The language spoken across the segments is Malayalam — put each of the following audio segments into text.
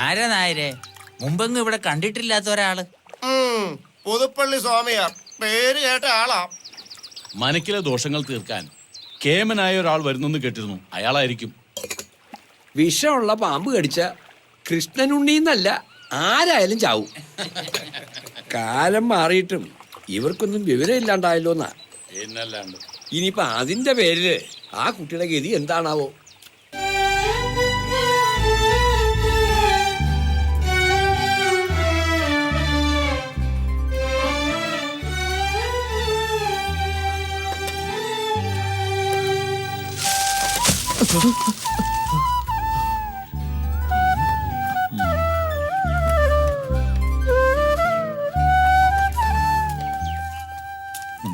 ആരാ നായരെ? മുമ്പെങ്ങും ഇവിടെ കണ്ടിട്ടില്ലാത്ത ഒരാള്. പുതുപ്പള്ളി സ്വാമിയാർ, പേര് കേട്ട ആളാ. മനക്കിലെ ദോഷങ്ങൾ തീർക്കാൻ കേമനായ ഒരാൾ വരുന്നെന്ന് കേട്ടിരുന്നു. അയാളായിരിക്കും. വിഷമുള്ള പാമ്പ് കടിച്ച കൃഷ്ണനുണ്ണീന്നല്ല, ആരായാലും ചാവും. കാലം മാറിയിട്ടും ഇവർക്കൊന്നും വിവരം ഇല്ലാണ്ടായല്ലോ എന്നാ. എന്നല്ലാണ്ട് ഇനിയിപ്പൊ അതിന്റെ പേരില് ആ കുട്ടിയുടെ ഗതി എന്താണാവോ?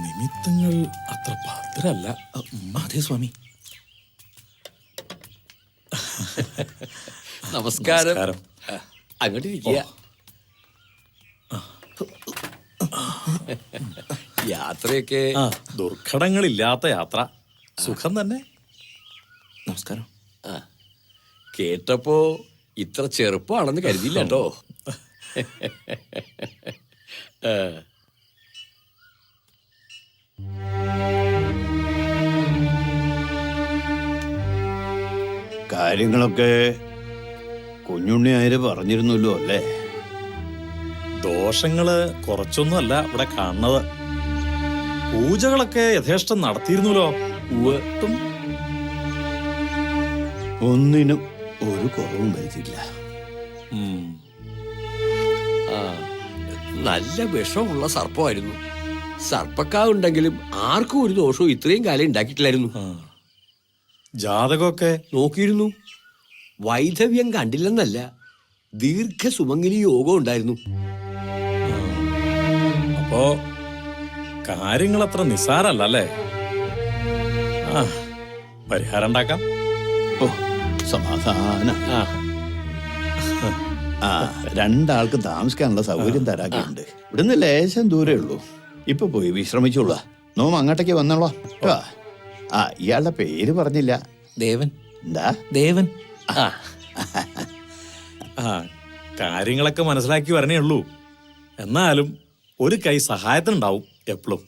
നിമിത്തങ്ങൾ അത്ര ഭദ്രല്ല. അതെ സ്വാമി. നമസ്കാരം. അങ്ങോട്ടിരിക്കുക. യാത്രയൊക്കെ ദുർഘടങ്ങളില്ലാത്ത യാത്ര. സുഖം തന്നെ. നമസ്കാരം. കേട്ടപ്പോ ഇത്ര ചെറുപ്പമാണെന്ന് കരുതിയില്ല കേട്ടോ. കാര്യങ്ങളൊക്കെ കുഞ്ഞുണ്ണി ആര് പറഞ്ഞിരുന്നല്ലോ അല്ലേ? ദോഷങ്ങള് കുറച്ചൊന്നും അല്ല ഇവിടെ കാണുന്നത്. പൂജകളൊക്കെ യഥേഷ്ടം നടത്തിയിരുന്നല്ലോ. ഒട്ടും ഒന്നിനും ഒരു കുറവും വരുത്തില്ല. നല്ല വിഷമുള്ള സർപ്പമായിരുന്നു. സർപ്പക്കാവുണ്ടെങ്കിലും ആർക്കും ഒരു ദോഷവും ഇത്രയും കാലം ഉണ്ടാക്കിയിട്ടില്ലായിരുന്നു. ജാതകമൊക്കെ നോക്കിയിരുന്നു. വൈധവ്യം കണ്ടില്ലെന്നല്ല, ദീർഘസുമംഗലി യോഗം ഉണ്ടായിരുന്നു. അപ്പോ കാര്യങ്ങളത്ര നിസ്സാരല്ലേ? പരിഹാരം ഉണ്ടാക്കാം. ഓ, സമാധാന. രണ്ടാൾക്ക് താമസിക്കാനുള്ള സൗകര്യം തരാക്കുന്നുണ്ട്. ഇവിടുന്ന് ലേശം ദൂരേ ഉള്ളൂ. ഇപ്പൊ പോയി വിശ്രമിച്ചോളൂ. നോം അങ്ങോട്ടേക്ക് വന്നോളൂ. ഇയാളുടെ പേര് പറഞ്ഞില്ല. ദേവൻ. എന്താ? ദേവൻ. കാര്യങ്ങളൊക്കെ മനസ്സിലാക്കി വരണേ ഉള്ളൂ. എന്നാലും ഒരു കൈ സഹായത്തിനുണ്ടാവും എപ്പോഴും.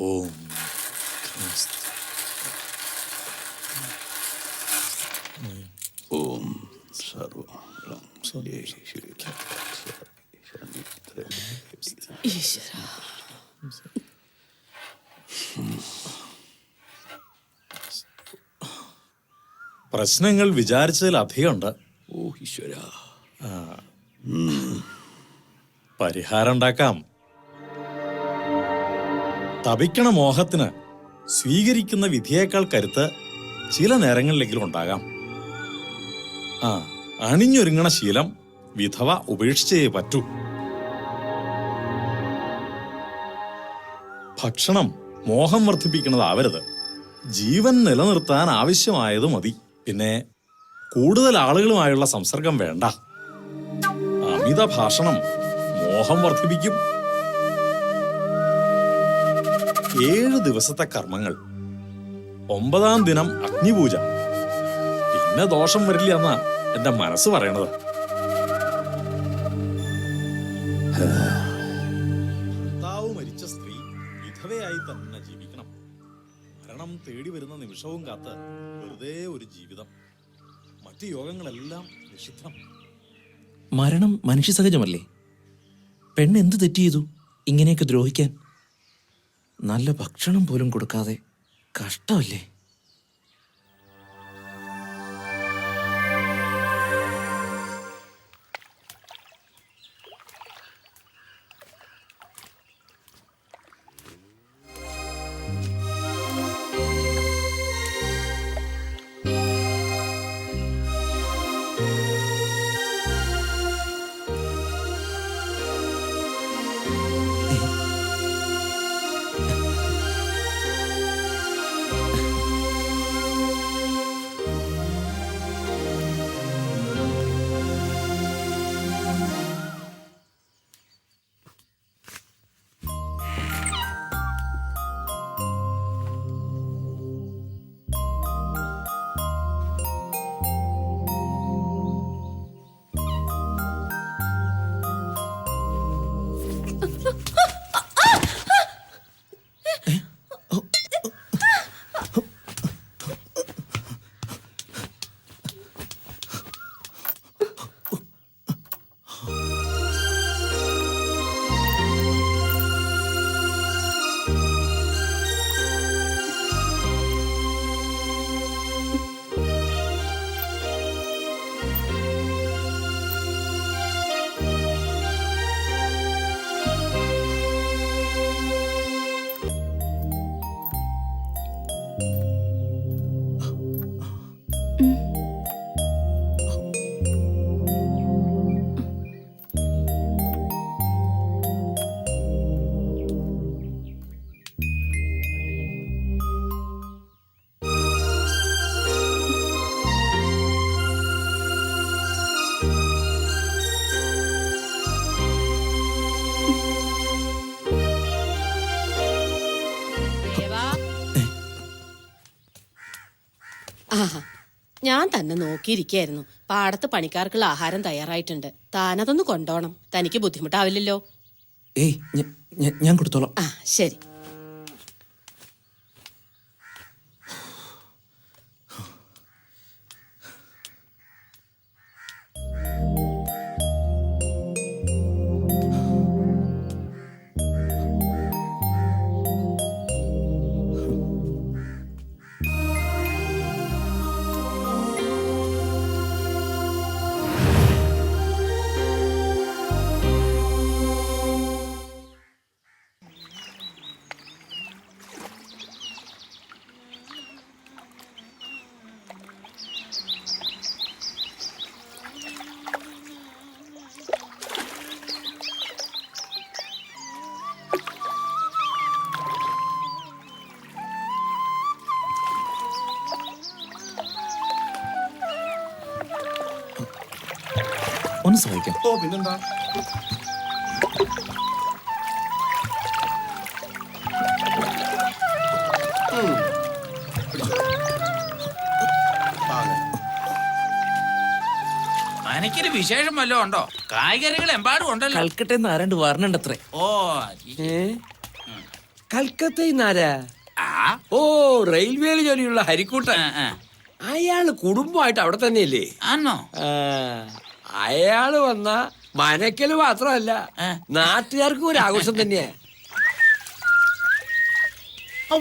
ഓം ഓം സർവ പ്രശ്നങ്ങൾ വിചാരിച്ചതിലധികമുണ്ട്. ഓ ഈശ്വര. പരിഹാരം ഉണ്ടാക്കാം. തപിക്കണ മോഹത്തിന് സ്വീകരിക്കുന്ന വിധിയേക്കാൾ കരുത്ത് ചില നേരങ്ങളിലെങ്കിലും ഉണ്ടാകാം. അണിഞ്ഞൊരുങ്ങണ ശീലം വിധവ ഉപേക്ഷിച്ചേ പറ്റൂ. ഭക്ഷണം മോഹം വർദ്ധിപ്പിക്കുന്നതാവരുത്. ജീവൻ നിലനിർത്താൻ ആവശ്യമായത് മതി. പിന്നെ കൂടുതൽ ആളുകളുമായുള്ള സംസർഗം വേണ്ട. അമിത ഭാഷണം മോഹം വർദ്ധിപ്പിക്കും. 7 ദിവസത്തെ കർമ്മങ്ങൾ. 9-ാം ദിനം അഗ്നിപൂജ. പിന്നെ ദോഷം വരില്ല എന്നാ എന്റെ മനസ്സ് പറയണത്. ഭർത്താവ് മരിച്ച സ്ത്രീ വിധവയായി തന്നെ ജീവിക്കണം. മരണം തേടി വരുന്ന നിമിഷവും കാത്ത് വെറുതെ ഒരു ജീവിതം. മറ്റു യോഗങ്ങളെല്ലാം നിഷിദ്ധം. മരണം മനുഷ്യ സഹജമല്ലേ? പെണ്ണ് എന്ത് തെറ്റ് ചെയ്തു ഇങ്ങനെയൊക്കെ ദ്രോഹിക്കാൻ? നല്ല ഭക്ഷണം പോലും കൊടുക്കാതെ കഷ്ടമല്ലേ? ഞാൻ തന്നെ നോക്കിയിരിക്കായിരുന്നു. പാടത്ത് പണിക്കാർക്കുള്ള ആഹാരം തയ്യാറായിട്ടുണ്ട്. താനതൊന്ന് കൊണ്ടോണം. തനിക്ക് ബുദ്ധിമുട്ടാവില്ലല്ലോ. ഏയ് ഞാൻ കൊടുത്തോളാം. ആ ശരി. ഒന്ന് സഹായിക്കാം. ഓ പിന്നെന്താ. മനക്കൊരു വിശേഷം വല്ലതും ഉണ്ടോ? കായ്കറികൾ എമ്പാടും ഉണ്ടല്ലോ. കൽക്കട്ടയിൽ ആരാണ്ട് വരണണ്ടത്രേ. ഓ കൽക്കത്തയിൽ നിന്നാരാ? ആ ഓ, റെയിൽവേയിൽ ജോലിയുള്ള ഹരിക്കൂട്ടൻ. അയാള് കുടുംബമായിട്ട് അവിടെ തന്നെയല്ലേ? ആന്നോ? ആ, അയാള് വന്ന മനക്കല് മാത്രമല്ല, നാട്ടുകാർക്കും ഒരു ആഘോഷം തന്നെയാ.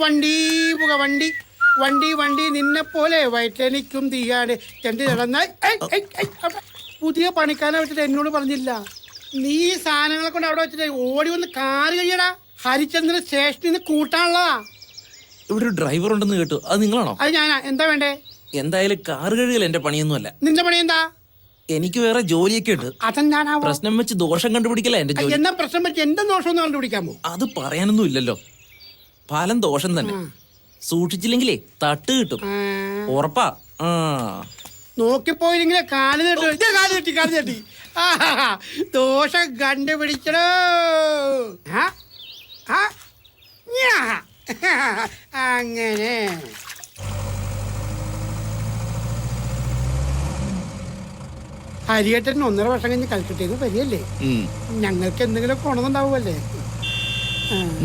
വണ്ടി പുക വണ്ടി വണ്ടി വണ്ടി നിന്നെ പോലെ വയറ്റനിക്കും തീയാണ് ചെണ്ടി നടന്ന പുതിയ പണിക്കാരെ വെച്ചിട്ട് എന്നോട് പറഞ്ഞില്ല. നീ സാധനങ്ങളെ കൊണ്ട് അവിടെ വെച്ചിട്ട് ഓടി വന്ന് കാറ് കഴിയടാ. ഹരിചന്ദ്രൻ സ്റ്റേഷനിൽ നിന്ന് കൂട്ടാനുള്ളതാ. ഇവിടെ ഒരു ഡ്രൈവർ ഉണ്ടെന്ന് കേട്ടു. അത് നിങ്ങളാണോ? അത് ഞാനാ. എന്താ വേണ്ടേ? എന്തായാലും കാറ് കഴുകൽ എന്റെ പണിയൊന്നുമല്ല. നിന്റെ പണി എന്താ? എനിക്ക് വേറെ ജോലിയൊക്കെ ഉണ്ട്. അതെന്താണാവോ? പ്രശ്നം വെച്ച് ദോഷം കണ്ടുപിടിക്കല എന്റെ ജോലി. എന്നാ പ്രശ്നം വെച്ച് എന്താ ദോഷം ഒന്ന് കണ്ടുപിടിക്കാമോ? അത് പറയാനൊന്നും ഇല്ലല്ലോ. ഫലം ദോഷം തന്നെ. സൂക്ഷിച്ചില്ലെങ്കിലേ തട്ട് കിട്ടും. ഉറപ്പാ. ആ നോക്കിപ്പോയില്ലെങ്കിലേ കാല് തട്ടി ദോഷം കണ്ടുപിടിച്ചടോ. അങ്ങനെ ഹരിയേട്ടൻ 1.5 വർഷം കഴിഞ്ഞ് കൽക്കട്ടേക്ക് വരികയല്ലേ? ഞങ്ങൾക്ക് എന്തെങ്കിലും ഗുണമുണ്ടാവുമല്ലേ?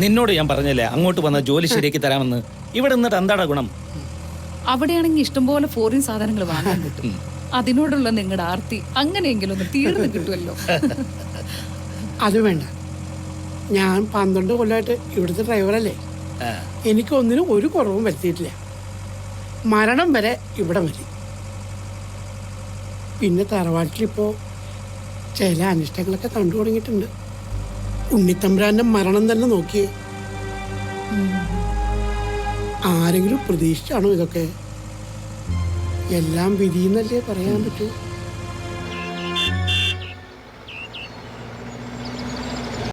നിന്നോട് ഞാൻ പറഞ്ഞല്ലേ അങ്ങോട്ട് വന്ന ജോലി ശരിയാക്കി തരാമെന്ന്. ഇവിടെ നിന്നിട്ട് എന്താടാ ഗുണം? അവിടെയാണെങ്കിൽ ഇഷ്ടംപോലെ ഫോറിൻ സാധനങ്ങൾ വാങ്ങാൻ കിട്ടും. അതിനോടുള്ള നിങ്ങളുടെ ആർത്തി അങ്ങനെയെങ്കിലും ഒന്ന് തീർന്നു കിട്ടുമല്ലോ. അത് വേണ്ട. ഞാൻ 12 കൊല്ലമായിട്ട് ഇവിടുത്തെ ഡ്രൈവറല്ലേ. എനിക്കൊന്നിനും ഒരു കുറവും വരുത്തിയിട്ടില്ല. മരണം വരെ ഇവിടെ മതി. പിന്നെ തറവാട്ടിലിപ്പോ ചില അനിഷ്ടങ്ങളൊക്കെ കണ്ടു തുടങ്ങിയിട്ടുണ്ട്. ഉണ്ണിത്തമ്പുരാന്റെ മരണം തന്നെ നോക്കിയേ. ആരെങ്കിലും പ്രതീക്ഷിച്ചാണോ ഇതൊക്കെ? എല്ലാം വിധിയെന്നല്ലേ പറയാൻ പറ്റൂ.